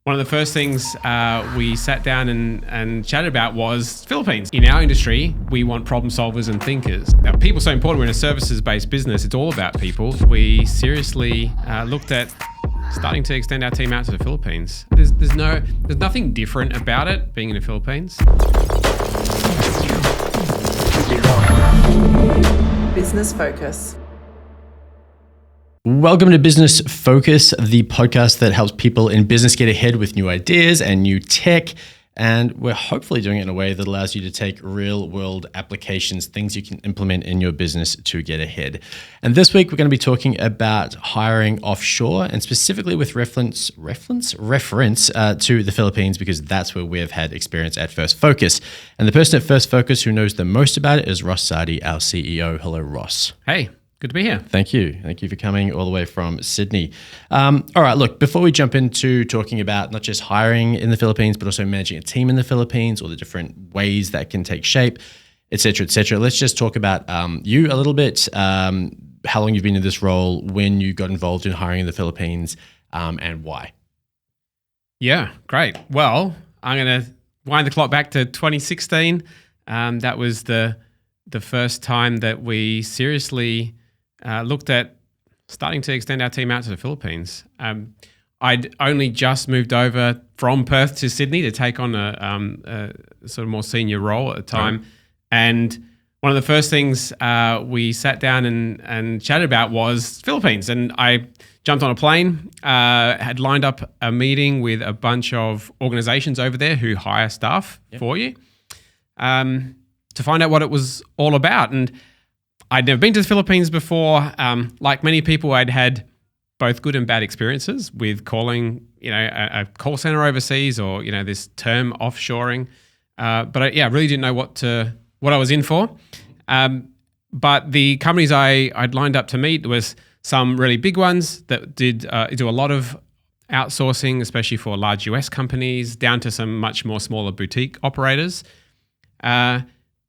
One of the first things we sat down and chatted about was Philippines. In our industry, we want problem solvers and thinkers. Now, people are so important. We're in a services-based business. It's all about people. We seriously looked at starting to extend our team out to the Philippines. There's nothing different about it being in the Philippines. Business Focus. Welcome to Business Focus, the podcast that helps people in business get ahead with new ideas and new tech. And we're hopefully doing it in a way that allows you to take real world applications, things you can implement in your business to get ahead. And this week, we're going to be talking about hiring offshore and specifically with reference to the Philippines, because that's where we've had experience at First Focus. And the person at First Focus who knows the most about it is Ross Sardi, our CEO. Hello, Ross. Hey. Good to be here. Thank you. Thank you for coming all the way from Sydney. All right, look, before we jump into talking about not just hiring in the Philippines, but also managing a team in the Philippines, all the different ways that can take shape, et cetera, let's just talk about you a little bit, how long you've been in this role, when you got involved in hiring in the Philippines, and why. Yeah, great. Well, I'm going to wind the clock back to 2016. That was the first time that we seriously looked at starting to extend our team out to the Philippines. I'd only just moved over from Perth to Sydney to take on a sort of more senior role at the time. Right. And one of the first things we sat down and chatted about was Philippines. And I jumped on a plane, had lined up a meeting with a bunch of organizations over there who hire staff for you to find out what it was all about. And I'd never been to the Philippines before. Like many people, I'd had both good and bad experiences with calling, a call center overseas or, this term offshoring. But I really didn't know what I was in for. But the companies I'd lined up to meet was some really big ones that do a lot of outsourcing, especially for large US companies, down to some much more smaller boutique operators.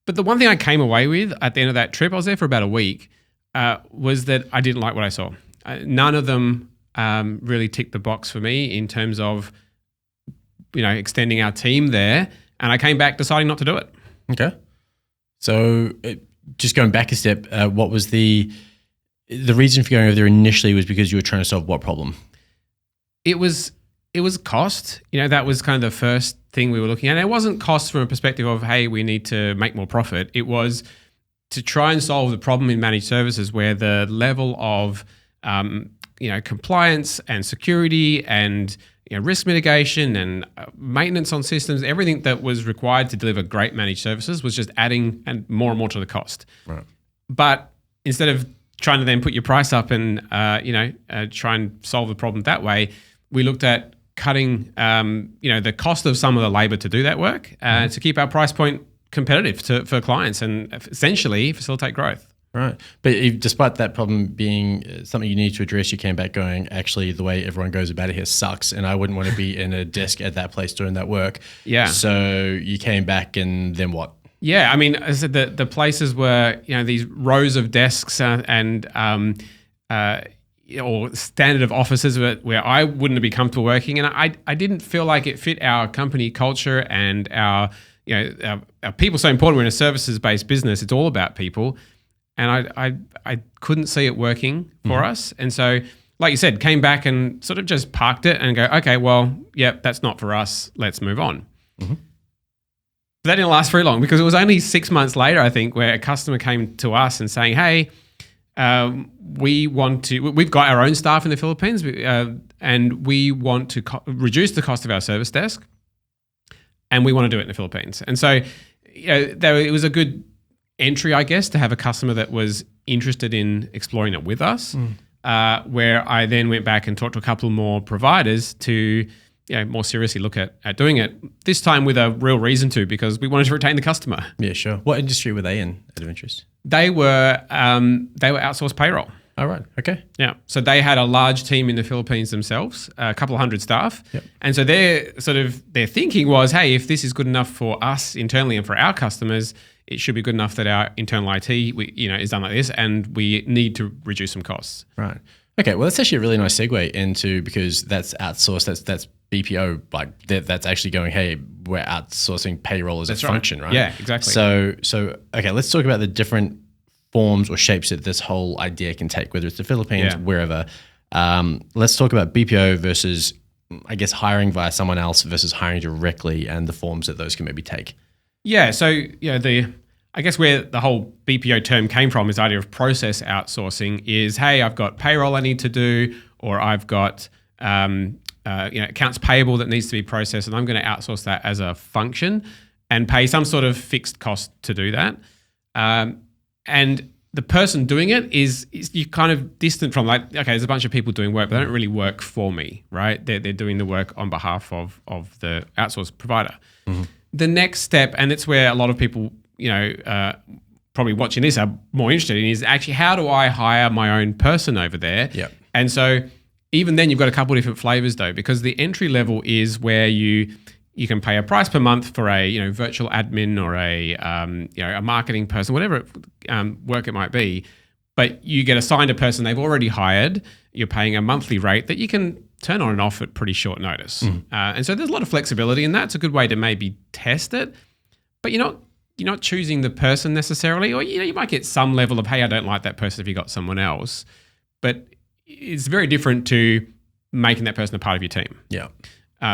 But the one thing I came away with at the end of that trip, I was there for about a week, was that I didn't like what I saw. None of them really ticked the box for me in terms of, extending our team there. And I came back deciding not to do it. Okay. So just going back a step, what was the reason for going over there initially was because you were trying to solve what problem? It was cost. That was kind of the first thing we were looking at. And it wasn't cost from a perspective of, hey, we need to make more profit. It was to try and solve the problem in managed services where the level of, compliance and security and risk mitigation and maintenance on systems, everything that was required to deliver great managed services was just adding and more to the cost. Right. But instead of trying to then put your price up and, try and solve the problem that way, we looked at cutting, the cost of some of the labor to do that work to keep our price point competitive for clients and essentially facilitate growth. Right. But despite that problem being something you need to address, you came back going, actually, the way everyone goes about it here sucks, and I wouldn't want to be in a desk at that place doing that work. Yeah. So you came back, and then what? Yeah, I mean, as I said, the places were, these rows of desks or standard of offices where I wouldn't be comfortable working. And I didn't feel like it fit our company culture and our people so important. We're in a services-based business. It's all about people. And I couldn't see it working for us. And so, like you said, came back and sort of just parked it and go, okay, well, that's not for us. Let's move on. Mm-hmm. But that didn't last very long because it was only 6 months later, I think, where a customer came to us and saying, hey, we've got our own staff in the Philippines and we want to reduce the cost of our service desk and we want to do it in the Philippines. And so it was a good entry, I guess, to have a customer that was interested in exploring it with us, where I then went back and talked to a couple more providers to more seriously look at doing it, this time with a real reason to, because we wanted to retain the customer. Yeah, sure. What industry were they in out of interest? They were outsourced payroll. Oh, right. Okay. Yeah. So they had a large team in the Philippines themselves, a couple of hundred staff. Yep. And so their thinking was, hey, if this is good enough for us internally and for our customers, it should be good enough that our internal IT is done like this, and we need to reduce some costs. Right. Okay. Well, that's actually a really nice segue into, because that's outsourced. That's BPO, like that's actually going, hey, we're outsourcing payroll as a function, right? Yeah, exactly. So okay, let's talk about the different forms or shapes that this whole idea can take, whether it's the Philippines, wherever. Let's talk about BPO versus, I guess, hiring via someone else versus hiring directly, and the forms that those can maybe take. Yeah. So, I guess where the whole BPO term came from is the idea of process outsourcing is, hey, I've got payroll I need to do, or I've got accounts payable that needs to be processed, and I'm going to outsource that as a function and pay some sort of fixed cost to do that. And the person doing it is you kind of distant from, like, okay, there's a bunch of people doing work, but they don't really work for me, right? They're doing the work on behalf of the outsourced provider. Mm-hmm. The next step, and it's where a lot of people, probably watching this are more interested in, is actually how do I hire my own person over there? Yep. And so even then you've got a couple of different flavors though, because the entry level is where you can pay a price per month for a virtual admin or a marketing person, whatever work it might be. But you get assigned a person they've already hired. You're paying a monthly rate that you can turn on and off at pretty short notice. And so there's a lot of flexibility, and that's a good way to maybe test it. But you're not choosing the person necessarily, or you might get some level of, hey, I don't like that person if you got someone else. But it's very different to making that person a part of your team. Yeah.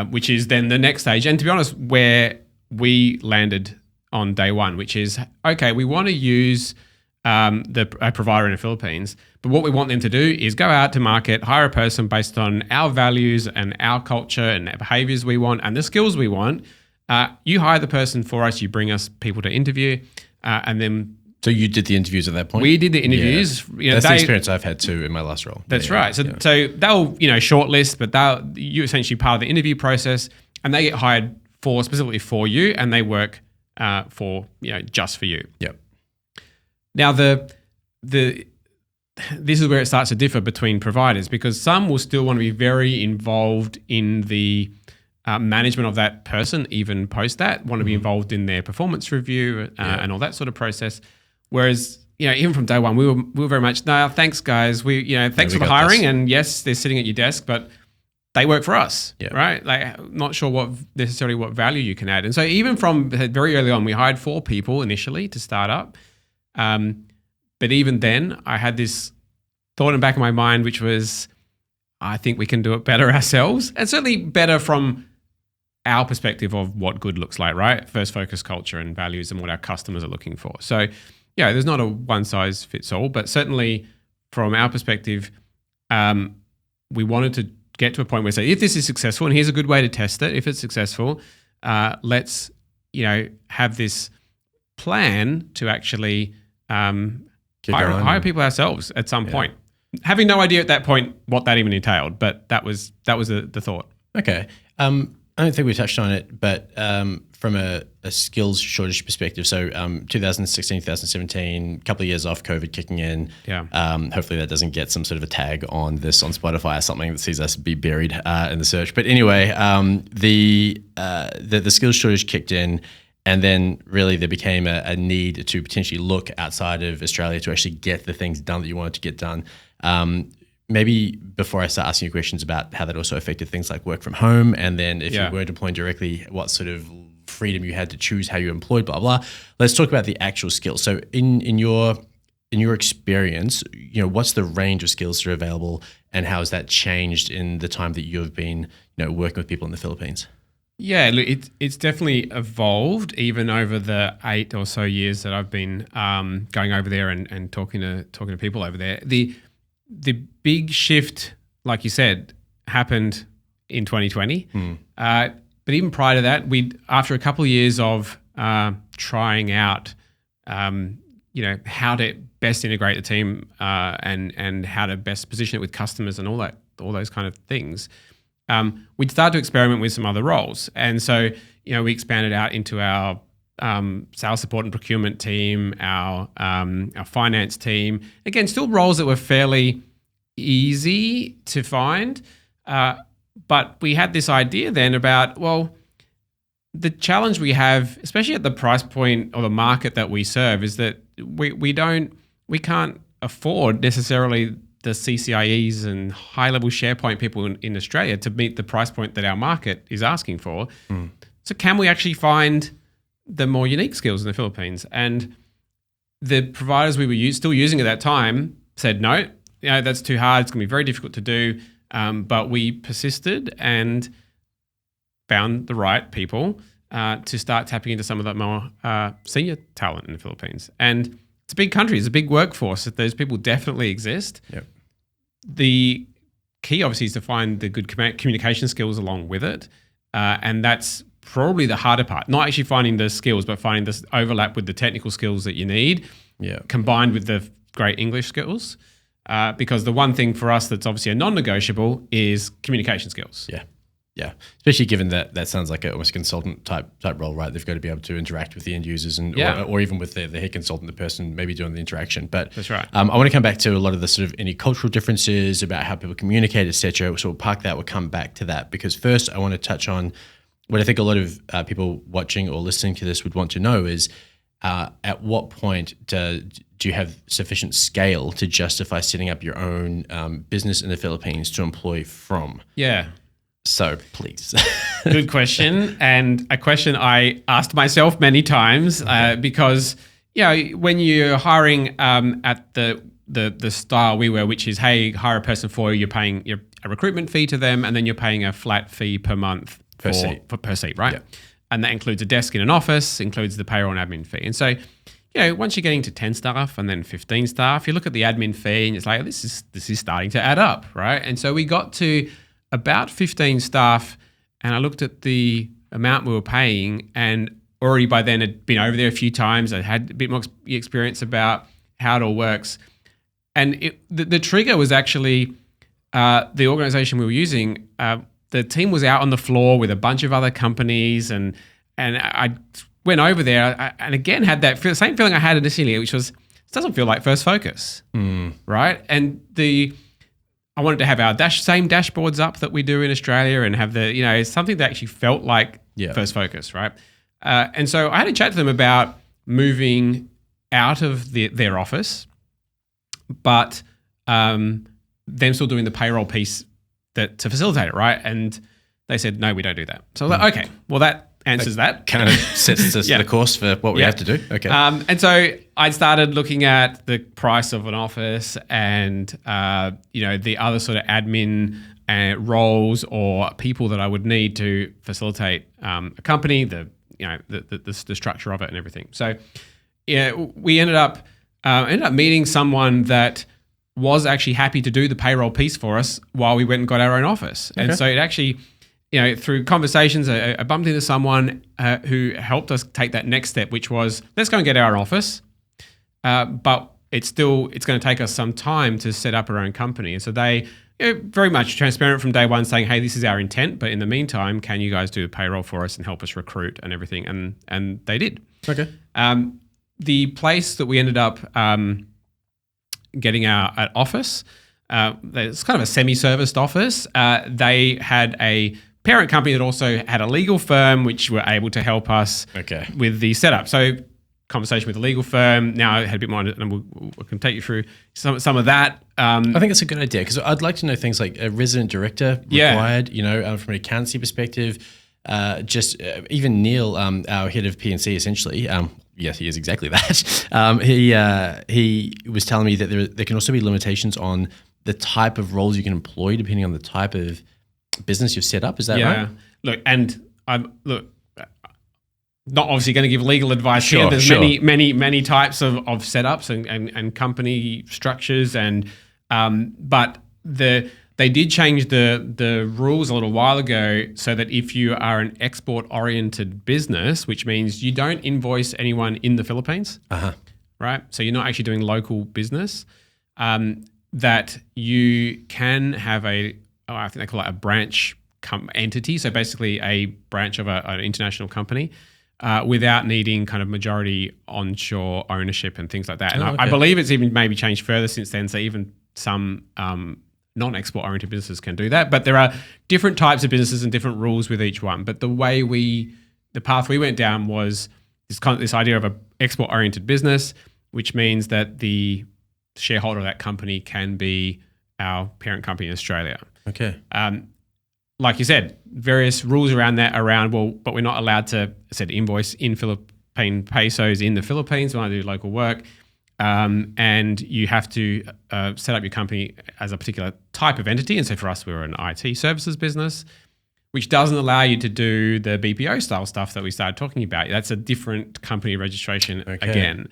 Which is then the next stage. And to be honest, where we landed on day one, which is, okay, we want to use a provider in the Philippines, but what we want them to do is go out to market, hire a person based on our values and our culture and the behaviors we want and the skills we want. You hire the person for us, you bring us people to interview, and then... So you did the interviews at that point? We did the interviews. Yeah. That's the experience I've had too in my last role. That's right. So they'll shortlist, but you're essentially part of the interview process, and they get hired specifically for you, and they work just for you. Yep. Now this is where it starts to differ between providers, because some will still want to be very involved in the management of that person, even post that, want to be involved in their performance review and all that sort of process. Whereas, even from day one, we were very much, no, thanks guys. Thanks for the hiring. This. And yes, they're sitting at your desk, but they work for us, right? Like, not sure what value you can add. And so even from very early on, we hired 4 people initially to start up. But even then, I had this thought in the back of my mind, which was, I think we can do it better ourselves, and certainly better from our perspective of what good looks like, right? First focus culture and values and what our customers are looking for. So, there's not a one size fits all, but certainly from our perspective, we wanted to get to a point where, say, if this is successful, and here's a good way to test it, if it's successful, let's, have this plan to actually hire people ourselves at some point. Having no idea at that point what that even entailed, but that was the thought. Okay. I don't think we touched on it, but from a skills shortage perspective, so 2016, 2017, a couple of years off, COVID kicking in. Yeah. Hopefully that doesn't get some sort of a tag on this on Spotify or something that sees us be buried in the search. But anyway, the skills shortage kicked in, and then really there became a need to potentially look outside of Australia to actually get the things done that you wanted to get done. Maybe before I start asking you questions about how that also affected things like work from home, and then if you weren't employing directly, what sort of freedom you had to choose how you employed, blah, blah. Let's talk about the actual skills. So in your experience, what's the range of skills that are available, and how has that changed in the time that you've been, working with people in the Philippines? Yeah, look, it's definitely evolved even over the 8 or so years that I've been going over there and talking to people over there. The big shift, like you said, happened in 2020. But even prior to that, after a couple of years of trying out, how to best integrate the team and how to best position it with customers and all those kind of things, we'd started to experiment with some other roles. And so, we expanded out into our sales support and procurement team, our finance team. Again, still roles that were fairly easy to find, but we had this idea then about, well, the challenge we have, especially at the price point or the market that we serve, is that we can't afford necessarily the CCIEs and high-level SharePoint people in Australia to meet the price point that our market is asking for. So can we actually find the more unique skills in the Philippines? And the providers we were still using at that time said, no, that's too hard. It's going to be very difficult to do. But we persisted and found the right people to start tapping into some of that more senior talent in the Philippines. And it's a big country. It's a big workforce. Those people definitely exist. Yep. The key, obviously, is to find the good communication skills along with it. And that's probably the harder part. Not actually finding the skills, but finding this overlap with the technical skills that you need, combined with the great English skills. Because the one thing for us that's obviously a non-negotiable is communication skills. Yeah, especially given that sounds like almost a consultant type role, right? They've got to be able to interact with the end users and or even with the head consultant, the person maybe doing the interaction. But that's right. I want to come back to a lot of the sort of any cultural differences about how people communicate, etc. So we'll park that. We'll come back to that because first I want to touch on what I think a lot of people watching or listening to this would want to know is at what point do you have sufficient scale to justify setting up your own business in the Philippines to employ from? Yeah. So please. Good question. And a question I asked myself many times because, when you're hiring at the style we were, which is, hey, hire a person for you, you're paying a recruitment fee to them, and then you're paying a flat fee per month per seat, right? Yeah. And that includes a desk in an office, includes the payroll and admin fee. And so, once you're getting to 10 staff and then 15 staff, you look at the admin fee and it's like, this is starting to add up, right? And so we got to about 15 staff, and I looked at the amount we were paying, and already by then had been over there a few times. I had a bit more experience about how it all works. And the trigger was actually the organization we were using. The team was out on the floor with a bunch of other companies, and I went over there and again had that same feeling I had initially, which was, it doesn't feel like First Focus, right? And I wanted to have our same dashboards up that we do in Australia and have something that actually felt like First Focus, right? And so I had a chat to them about moving out of their office, but them still doing the payroll piece to facilitate it, right? And they said, no, we don't do that. So I was like, okay, well, that answers that. Kind of sets the course for what we have to do. Okay. And so I started looking at the price of an office and, the other sort of admin roles or people that I would need to facilitate a company, the structure of it and everything. So, we ended up meeting someone that was actually happy to do the payroll piece for us while we went and got our own office. Okay. And so it actually, through conversations, I bumped into someone who helped us take that next step, which was, let's go and get our office. But it's going to take us some time to set up our own company. And so they very much transparent from day one, saying, hey, this is our intent, but in the meantime, can you guys do the payroll for us and help us recruit and everything? And they did. Okay. The place that we ended up getting our office, it's kind of a semi-serviced office. They had a parent company that also had a legal firm, which were able to help us with the setup. So conversation with the legal firm. Now I had a bit more, and we can take you through some of that. I think it's a good idea because I'd like to know things like a resident director required, from an accountancy perspective. Even Neil, our head of P&C essentially, yes, he is exactly that. He was telling me that there can also be limitations on the type of roles you can employ depending on the type of business you've set up. Is that right? Look, and I'm not obviously going to give legal advice here. There's many types of setups and company structures, and but they did change the rules a little while ago so that if you are an export-oriented business, which means you don't invoice anyone in the Philippines, right? So you're not actually doing local business, that you can have I think they call it a branch entity. So basically a branch of an international company without needing kind of majority onshore ownership and things like that. And I believe it's even maybe changed further since then. So even some non-export oriented businesses can do that, but there are different types of businesses and different rules with each one. But the path we went down was this idea of an export oriented business, which means that the shareholder of that company can be our parent company in Australia. Okay. Like you said, various rules around that but we're not allowed to, invoice in Philippine pesos in the Philippines when I do local work. And you have to set up your company as a particular type of entity. And so for us, we were an IT services business, which doesn't allow you to do the BPO style stuff that we started talking about. That's a different company registration again,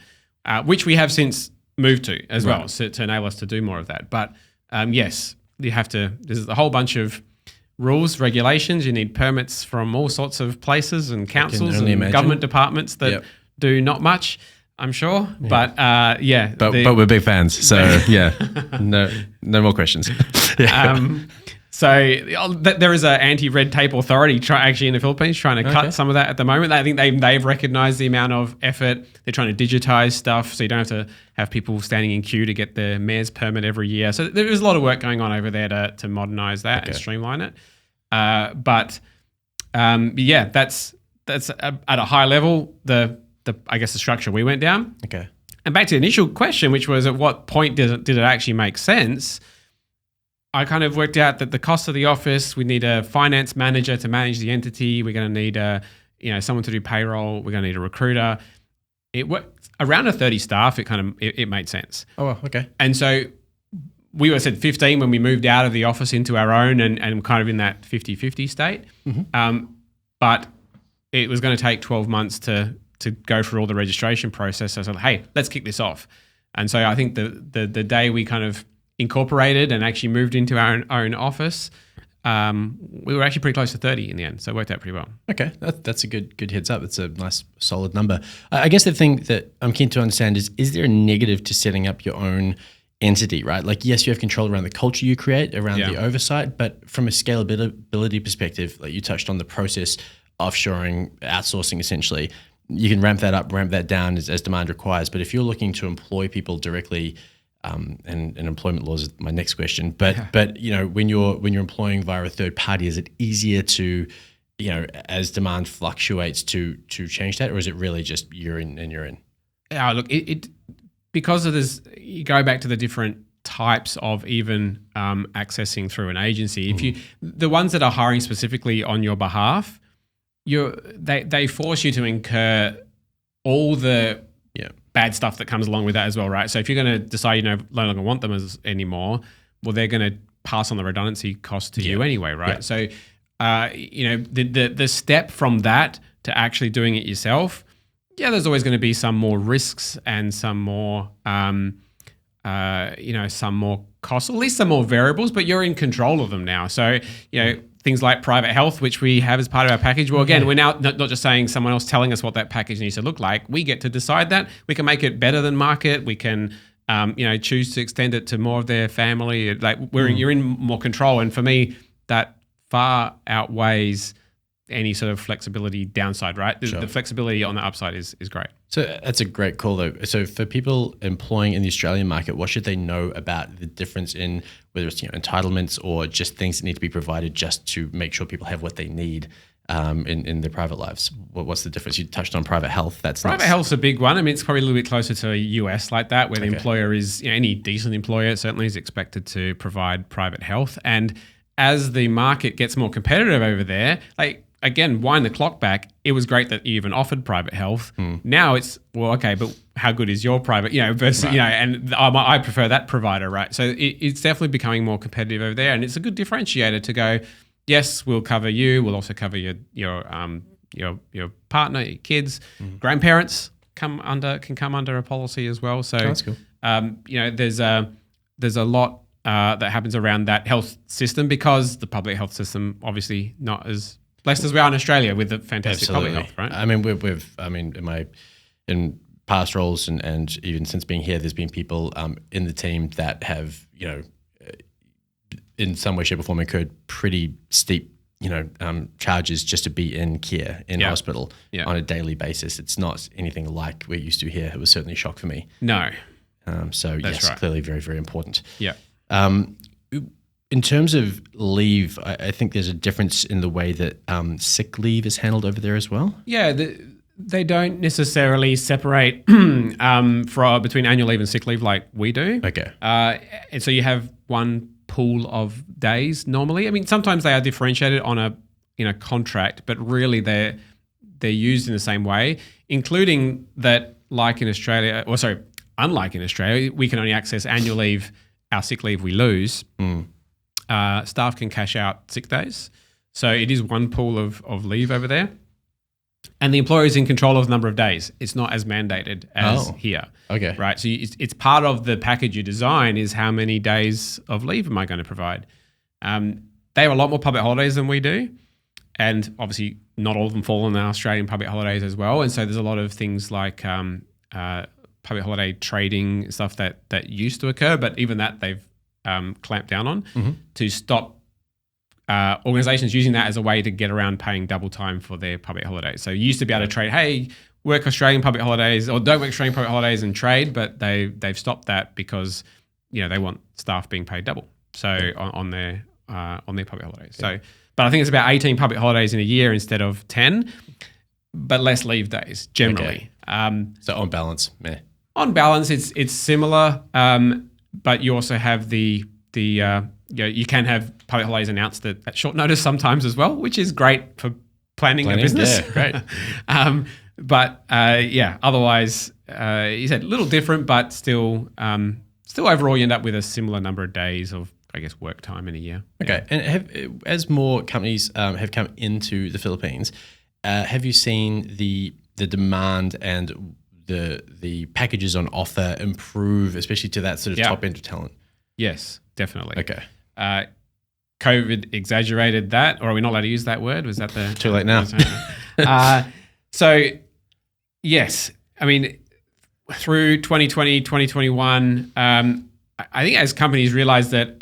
which we have since moved to as well, so to enable us to do more of that. But yes, there's a whole bunch of rules, regulations. You need permits from all sorts of places and councils and government departments that do not much, I'm sure. But But we're big fans. So no more questions. So there is an anti-red tape authority actually in the Philippines trying to cut some of that at the moment. I think they've recognized the amount of effort. They're trying to digitize stuff so you don't have to have people standing in queue to get the mayor's permit every year. So there is a lot of work going on over there to modernize that and streamline it. That's at a high level the I guess the structure we went down. Okay. And back to the initial question, which was at what point did it actually make sense? I kind of worked out that the cost of the office, we need a finance manager to manage the entity. We're going to need someone to do payroll. We're going to need a recruiter. It worked around 30 staff. It made sense. Oh, well, okay. And so we were said 15 when we moved out of the office into our own and kind of in that 50-50 state. Mm-hmm. But it was going to take 12 months to go through all the registration process. So I said, hey, let's kick this off. And so I think the day we kind of incorporated and actually moved into our own office, we were actually pretty close to 30 in the end. So it worked out pretty well. Okay, that's a good heads up. It's a nice solid number. I guess the thing that I'm keen to understand is there a negative to setting up your own entity, right? Like, yes, you have control around the culture you create, around the oversight, but from a scalability perspective, like you touched on the process, offshoring, outsourcing essentially, you can ramp that up, ramp that down as demand requires. But if you're looking to employ people directly, and employment laws is my next question. But when you're employing via a third party, is it easier to, as demand fluctuates to change that, or is it really just you're in and you're in? Yeah, look, it because of this, you go back to the different types of even accessing through an agency. If the ones that are hiring specifically on your behalf, they force you to incur all the bad stuff that comes along with that as well, right? So if you're going to decide you no longer want them anymore, well, they're going to pass on the redundancy cost to you anyway, right? Yeah. So, the step from that to actually doing it yourself, there's always going to be some more risks and some more, some more costs, at least some more variables, but you're in control of them now. So, things like private health, which we have as part of our package. Well, again, we're now not just saying someone else telling us what that package needs to look like. We get to decide that. We can make it better than market. We can, choose to extend it to more of their family. Like you're in more control. And for me, that far outweighs any sort of flexibility downside, right? The flexibility on the upside is great. So that's a great call though. So for people employing in the Australian market, what should they know about the difference in whether it's entitlements or just things that need to be provided just to make sure people have what they need in their private lives? What's the difference? You touched on private health. Private health's a big one. I mean, it's probably a little bit closer to a US like that, where the employer is, any decent employer certainly is expected to provide private health. And as the market gets more competitive over there, again, wind the clock back, it was great that you even offered private health. Now it's, but how good is your private, versus, and I prefer that provider, right? So it's definitely becoming more competitive over there. And it's a good differentiator to go, yes, we'll cover you. We'll also cover your partner, your kids, grandparents can come under a policy as well. So that's cool. There's a lot that happens around that health system because the public health system obviously not as blessed as we are in Australia with the fantastic public health, right? I mean, in past roles and even since being here, there's been people in the team that have, in some way, shape or form incurred pretty steep, charges just to be in care, in hospital on a daily basis. It's not anything like we're used to here. It was certainly a shock for me. No. So yes, right. Clearly very, very important. Yeah. In terms of leave, I think there's a difference in the way that sick leave is handled over there as well. Yeah, they don't necessarily separate between annual leave and sick leave like we do. Okay. And so you have one pool of days normally. I mean, sometimes they are differentiated on a contract, but really they're used in the same way, including that, like in Australia, unlike in Australia, we can only access annual leave, our sick leave we lose. Staff can cash out sick days. So it is one pool of leave over there. And the employer is in control of the number of days. It's not as mandated as here. Okay. Right. So it's part of the package you design is how many days of leave am I going to provide? They have a lot more public holidays than we do. And obviously not all of them fall on the Australian public holidays as well. And so there's a lot of things like public holiday trading, stuff that used to occur. But even that they've clamped down on to stop organizations using that as a way to get around paying double time for their public holidays. So you used to be able to trade, hey, work Australian public holidays or don't work Australian public holidays and trade, but they've stopped that because they want staff being paid double. So on their public holidays. So, but I think it's about 18 public holidays in a year instead of 10, but less leave days generally. Okay. So on balance, meh. On balance, it's similar, but you also have the you can have public holidays announced at short notice sometimes as well, which is great for planning a business. Yeah, great. But otherwise, you said a little different, but still overall you end up with a similar number of days of, I guess, work time in a year. Okay. And as more companies have come into the Philippines, have you seen the demand and the packages on offer improve, especially to that sort of top end of talent? Yes, definitely. Okay. COVID exaggerated that, or are we not allowed to use that word? Was that the too late now? So yes, I mean, through 2020, 2021, I think as companies realize that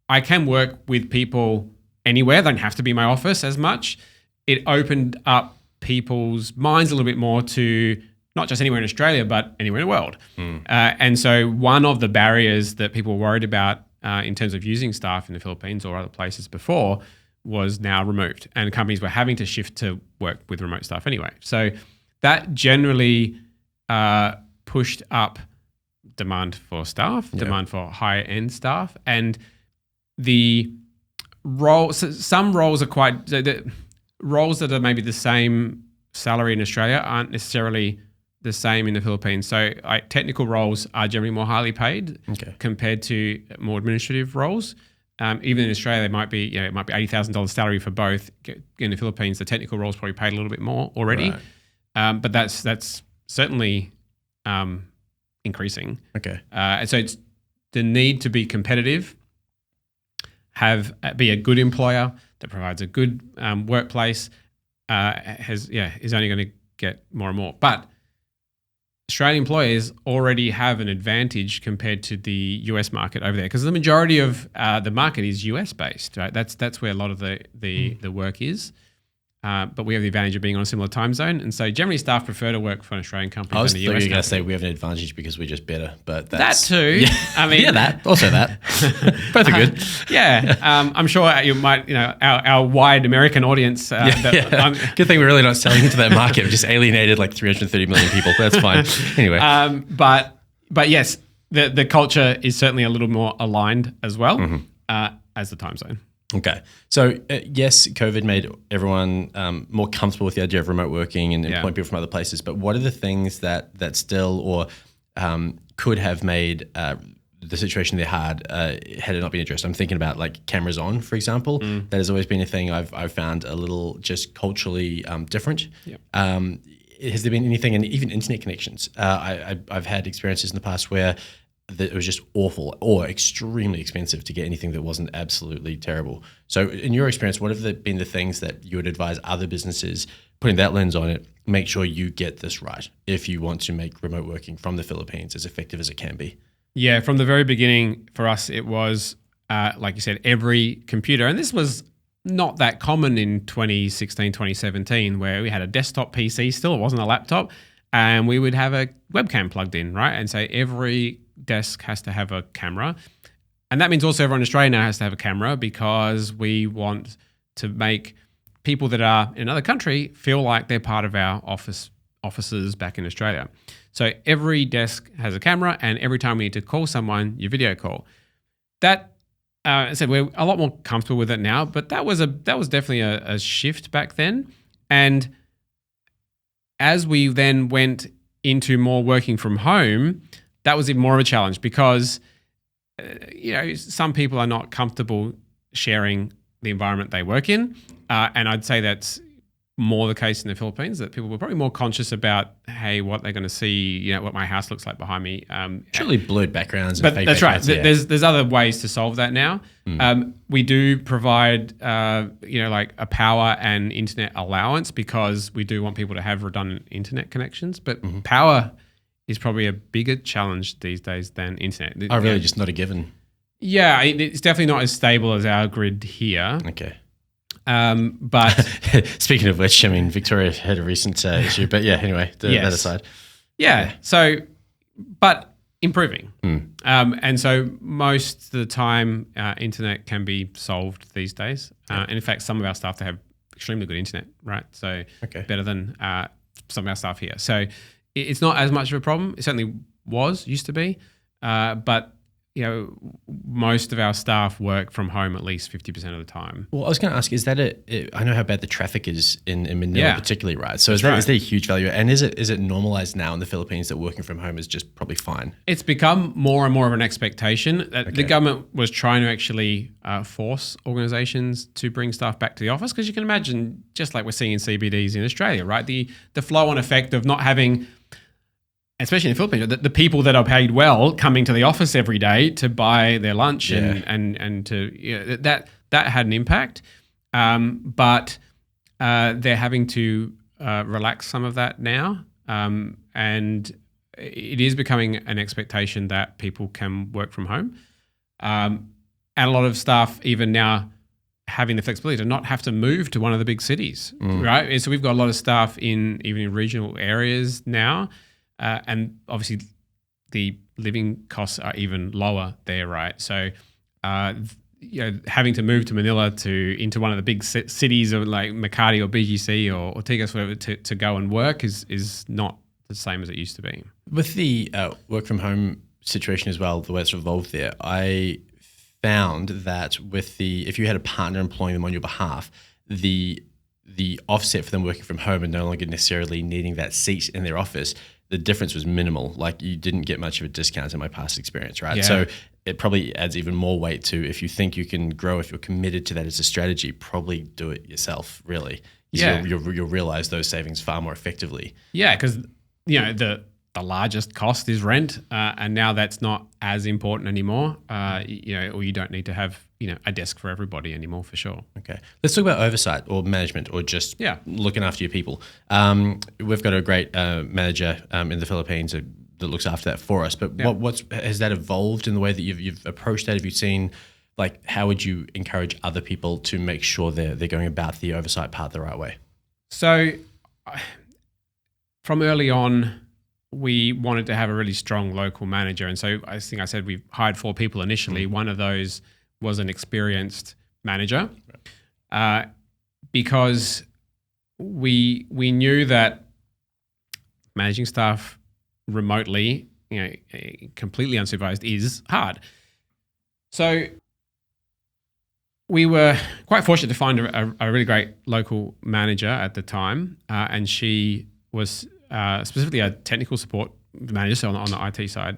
I can work with people anywhere, they don't have to be my office as much. It opened up people's minds a little bit more to not just anywhere in Australia, but anywhere in the world. And so one of the barriers that people were worried about in terms of using staff in the Philippines or other places before was now removed. And companies were having to shift to work with remote staff anyway. So that generally pushed up demand for staff, demand for higher end staff. And the some roles are quite, the roles that are maybe the same salary in Australia aren't necessarily the same in the Philippines. So technical roles are generally more highly paid compared to more administrative roles. Even in Australia, it might be $80,000 salary for both. In the Philippines, the technical roles probably paid a little bit more already. Right. But that's certainly increasing. Okay. And so it's the need to be competitive, be a good employer that provides a good workplace is only going to get more and more. But Australian employers already have an advantage compared to the US market over there because the majority of the market is US based, right? That's where a lot of the work is. But we have the advantage of being on a similar time zone. And so generally staff prefer to work for an Australian company than the US company. I was going to say we have an advantage because we're just better, but that too. Yeah. I mean, that. Both are good. I'm sure you might, our wide American audience. Good thing we're really not selling into that market. We just alienated like 330 million people. That's fine. Anyway. But yes, the culture is certainly a little more aligned as well as the time zone. Okay. So, yes, COVID made everyone more comfortable with the idea of remote working and employing people from other places. But what are the things that still or could have made the situation they had it not been addressed? I'm thinking about like cameras on, for example. That has always been a thing I've found a little just culturally different. Yep. Has there been anything, and even internet connections? I've had experiences in the past where it was just awful or extremely expensive to get anything that wasn't absolutely terrible. So in your experience, what have been the things that you would advise other businesses, putting that lens on it, make sure you get this right if you want to make remote working from the Philippines as effective as it can be? Yeah, from the very beginning for us, it was, like you said, every computer. And this was not that common in 2016, 2017, where we had a desktop PC still. It wasn't a laptop. And we would have a webcam plugged in, right? And so every desk has to have a camera. And that means also everyone in Australia now has to have a camera because we want to make people that are in another country feel like they're part of our offices back in Australia. So every desk has a camera, and every time we need to call someone, you video call. That I said we're a lot more comfortable with it now, but that was definitely a shift back then. And as we then went into more working from home, that was even more of a challenge because some people are not comfortable sharing the environment they work in, and I'd say that's more the case in the Philippines, that people were probably more conscious about, hey, what they're going to see, what my house looks like behind me. Surely blurred backgrounds. But and fake that's backgrounds, right. yeah. There's other ways to solve that now. We do provide, like a power and internet allowance because we do want people to have redundant internet connections. But power is probably a bigger challenge these days than internet. Oh, really? Just not a given? Yeah, it's definitely not as stable as our grid here. Okay. But speaking of which, I mean, Victoria had a recent issue, but yeah, anyway, that aside. Yeah. So, but improving. And so most of the time, internet can be solved these days. And in fact, some of our staff, they have extremely good internet, right? So better than some of our staff here. So it's not as much of a problem. It certainly used to be. But most of our staff work from home at least 50% of the time. Well, I was going to ask, is that I know how bad the traffic is in Manila particularly, right? So is there a huge value? And is it normalized now in the Philippines that working from home is just probably fine? It's become more and more of an expectation. The government was trying to actually force organizations to bring staff back to the office, because you can imagine, just like we're seeing in CBDs in Australia, right? The flow-on effect of not having, especially in the Philippines, the people that are paid well coming to the office every day to buy their lunch and to that had an impact. But they're having to relax some of that now, and it is becoming an expectation that people can work from home. And a lot of staff even now having the flexibility to not have to move to one of the big cities, right? So we've got a lot of staff even in regional areas now. And obviously, the living costs are even lower there, right? So, having to move to Manila into one of the big cities of like Makati or BGC or Ortigas, whatever, to go and work is not the same as it used to be. With the work from home situation as well, the way it's evolved there, I found that if you had a partner employing them on your behalf, the offset for them working from home and no longer necessarily needing that seat in their office, the difference was minimal. Like, you didn't get much of a discount in my past experience, right? Yeah. So it probably adds even more weight to, if you think you can grow, if you're committed to that as a strategy, probably do it yourself, really. Yeah. You'll realize those savings far more effectively. Yeah, because the largest cost is rent, and now that's not as important anymore. Or you don't need to have a desk for everybody anymore, for sure. Okay, let's talk about oversight or management, or just looking after your people. We've got a great manager in the Philippines that looks after that for us. But has that evolved in the way that you've approached that? Have you seen, like, how would you encourage other people to make sure they're going about the oversight part the right way? So, from early on, we wanted to have a really strong local manager. And so I think I said we hired 4 people initially. One of those was an experienced manager, because we knew that managing staff remotely, completely unsupervised, is hard. So we were quite fortunate to find a really great local manager at the time, and she was specifically a technical support manager, so on the IT side.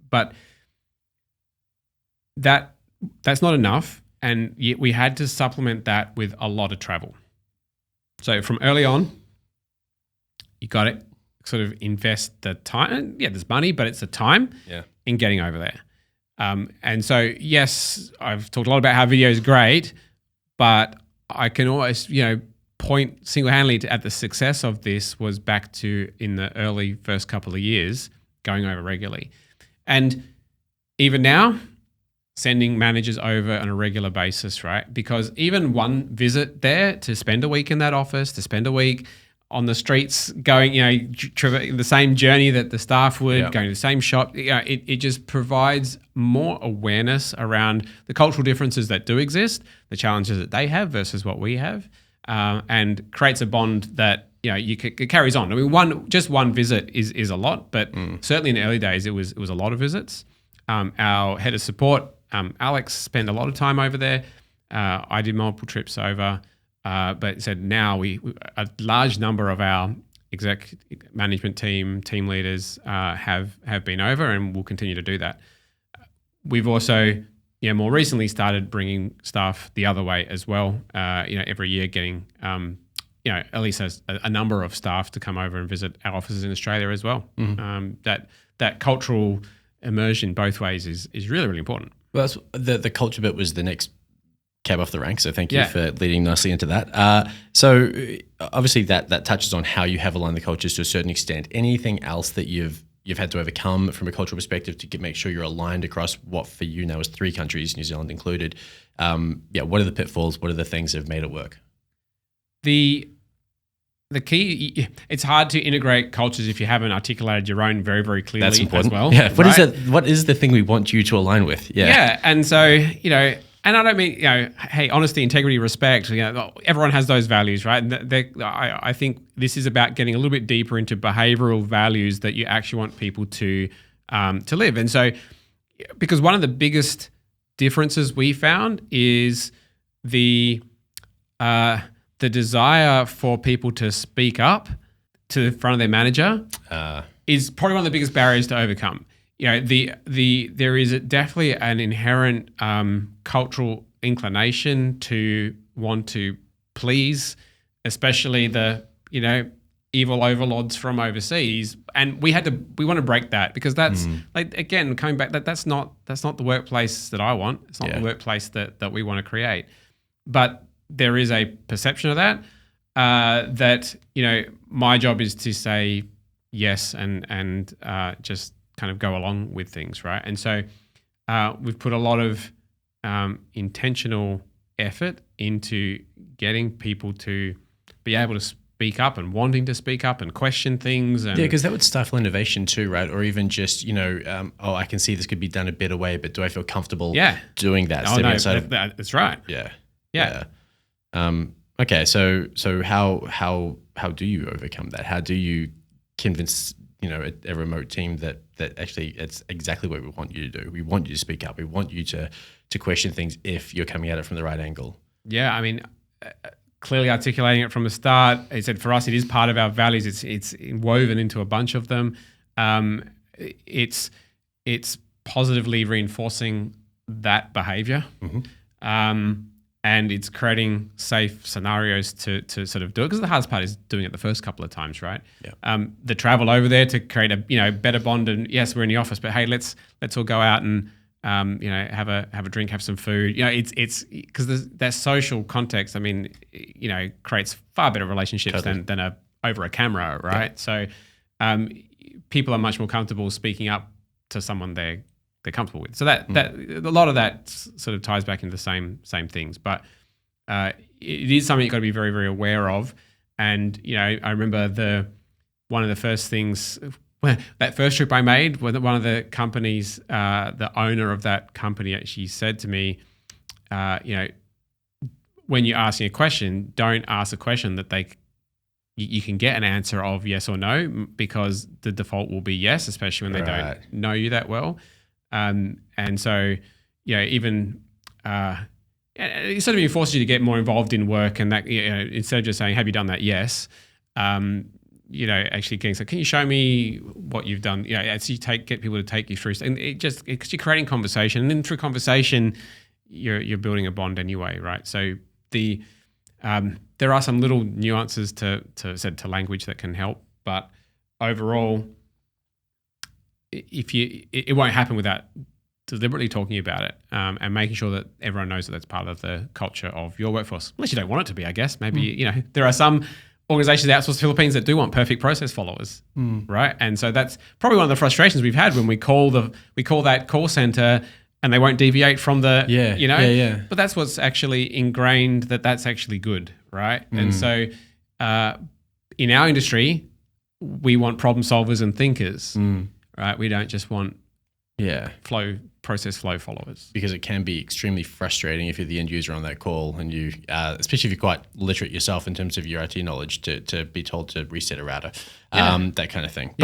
But that's not enough, and yet we had to supplement that with a lot of travel. So from early on, you got to sort of invest the time. Yeah, there's money, but it's the time in getting over there. And so, yes, I've talked a lot about how video is great, but I can always, point single-handedly at the success of this was back to in the early first couple of years, going over regularly. And even now, sending managers over on a regular basis, right? Because even one visit there, to spend a week in that office, to spend a week on the streets going, the same journey that the staff would, going to the same shop, it just provides more awareness around the cultural differences that do exist, the challenges that they have versus what we have, and creates a bond that it carries on. I mean, one visit is a lot, but certainly in the early days it was a lot of visits. Our head of support Alex spent a lot of time over there. I did multiple trips over, but said now a large number of our exec management team leaders have been over, and will continue to do that. We've also, more recently started bringing staff the other way as well. Every year getting, at least a number of staff to come over and visit our offices in Australia as well. That cultural immersion both ways is really, really important. Well, the culture bit was the next cab off the rank, so thank you for leading nicely into that. So obviously that touches on how you have aligned the cultures to a certain extent. Anything else that you've had to overcome from a cultural perspective to make sure you're aligned across what for you now is 3 countries, New Zealand included? What are the pitfalls? What are the things that have made it work? The key, it's hard to integrate cultures if you haven't articulated your own very, very clearly. That's important. As well. Yeah. What is it? What is the thing we want you to align with? Yeah. Yeah. And so, and I don't mean, hey, honesty, integrity, respect, everyone has those values, right? And I think this is about getting a little bit deeper into behavioral values that you actually want people to live. And so, because one of the biggest differences we found is the desire for people to speak up to the front of their manager is probably one of the biggest barriers to overcome. There is definitely an inherent cultural inclination to want to please, especially the evil overlords from overseas, and we want to break that, because that's again coming back, that's not the workplace that I want. It's not the workplace that we want to create. But there is a perception of that that my job is to say yes and just kind of go along with things, right? And so we've put a lot of intentional effort into getting people to be able to speak up and wanting to speak up and question things. And because that would stifle innovation too, right? Or even just, I can see this could be done a better way, but do I feel comfortable doing that? Oh, no, that's right. Yeah. Okay, so how do you overcome that? How do you convince a remote team that actually it's exactly what we want you to do? We want you to speak up. We want you to question things if you're coming at it from the right angle. Yeah, I mean, clearly articulating it from the start. He said for us, it is part of our values. It's woven into a bunch of them. It's positively reinforcing that behavior. And it's creating safe scenarios to sort of do it, because the hardest part is doing it the first couple of times, right? Yeah. The travel over there to create a better bond, and yes, we're in the office, but hey, let's all go out and have a drink, have some food. It's because that social context. I mean, creates far better relationships than over a camera, right? Yeah. So people are much more comfortable speaking up to someone they're comfortable with. So that a lot of that sort of ties back into the same things. But it is something you've got to be very, very aware of. And I remember one of the first things, that first trip I made, one of the companies, the owner of that company actually said to me, when you're asking a question, don't ask a question that you can get an answer of yes or no, because the default will be yes, especially when they don't know you that well. And so, even it sort of forces you to get more involved in work, and that instead of just saying, "Have you done that?" Yes, actually getting so, can you show me what you've done? As you get people to take you through, and because you're creating conversation, and then through conversation, you're building a bond anyway, right? So there are some little nuances to language that can help, but overall, it won't happen without deliberately talking about it and making sure that everyone knows that that's part of the culture of your workforce. Unless you don't want it to be, I guess. Maybe there are some organizations that outsource to the Philippines that do want perfect process followers, right? And so that's probably one of the frustrations we've had when we call that call center and they won't deviate from the But that's what's actually ingrained, that's actually good, right? And so in our industry, we want problem solvers and thinkers. Right, we don't just want process flow followers, because it can be extremely frustrating if you're the end user on that call, and you, especially if you're quite literate yourself in terms of your IT knowledge, to be told to reset a router, that kind of thing.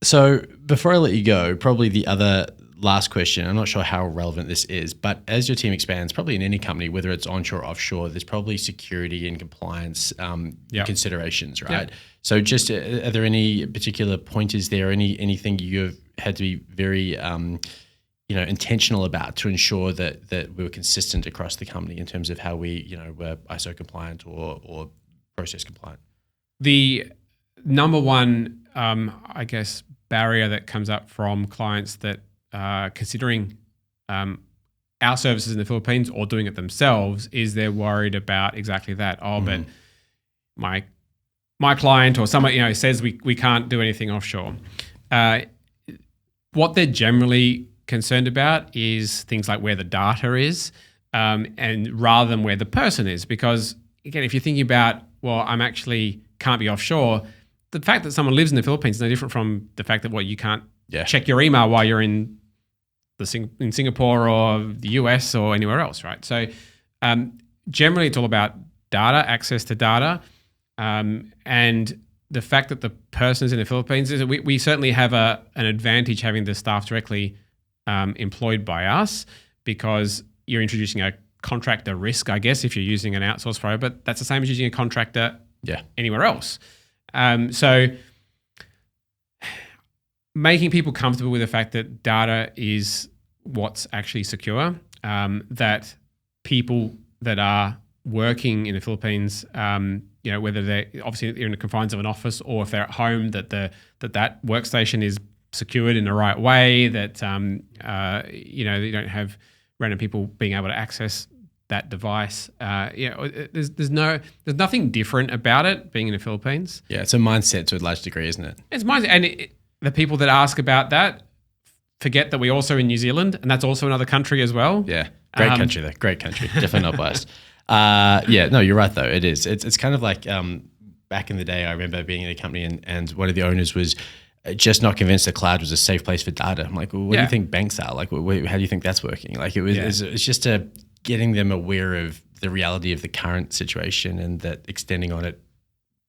So before I let you go, probably the other last question. I'm not sure how relevant this is, but as your team expands, probably in any company, whether it's onshore or offshore, there's probably security and compliance considerations, right? So just are there any particular pointers there, anything you've had to be very intentional about to ensure that we were consistent across the company in terms of how we were ISO compliant or process compliant? The number one, I guess, barrier that comes up from clients that are considering our services in the Philippines or doing it themselves is they're worried about exactly that. But my client or someone says we can't do anything offshore. What they're generally concerned about is things like where the data is, and rather than where the person is. Because again, if you're thinking about, well, I'm actually can't be offshore, the fact that someone lives in the Philippines is no different from the fact that you can't check your email while you're in Singapore or the US or anywhere else, right? So generally it's all about data, access to data, and the fact that the person is in the Philippines is we certainly have an advantage having the staff directly employed by us, because you're introducing a contractor risk, I guess, if you're using an outsourced provider, but that's the same as using a contractor anywhere else. So making people comfortable with the fact that data is what's actually secure, that people that are working in the Philippines, whether they're obviously in the confines of an office or if they're at home, that that workstation is secured in the right way, that you don't have random people being able to access that device. There's nothing different about it being in the Philippines. Yeah, it's a mindset to a large degree, isn't it? It's mindset, and the people that ask about that forget that we're also in New Zealand, and that's also another country as well. Yeah, great country though. Great country. Definitely not biased. No, you're right though. It is. It's kind of like back in the day. I remember being in a company and one of the owners was just not convinced the cloud was a safe place for data. I'm like, well, what do you think banks are? Like, how do you think that's working? Like, it's just getting them aware of the reality of the current situation, and that extending on it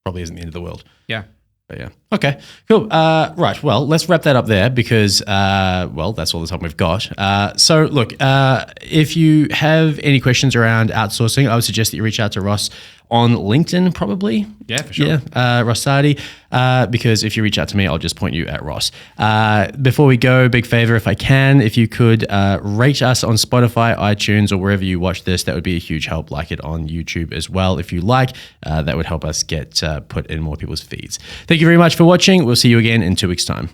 probably isn't the end of the world. Yeah. But yeah. Okay, cool. Right. Well, let's wrap that up there because, that's all the time we've got. So look, if you have any questions around outsourcing, I would suggest that you reach out to Ross on LinkedIn, probably. Yeah, for sure. Yeah, Ross Sardi, because if you reach out to me, I'll just point you at Ross. Before we go, big favor, if I can, if you could rate us on Spotify, iTunes, or wherever you watch this, that would be a huge help. Like it on YouTube as well, if you like. That would help us get put in more people's feeds. Thank you very much for watching. We'll see you again in 2 weeks' time.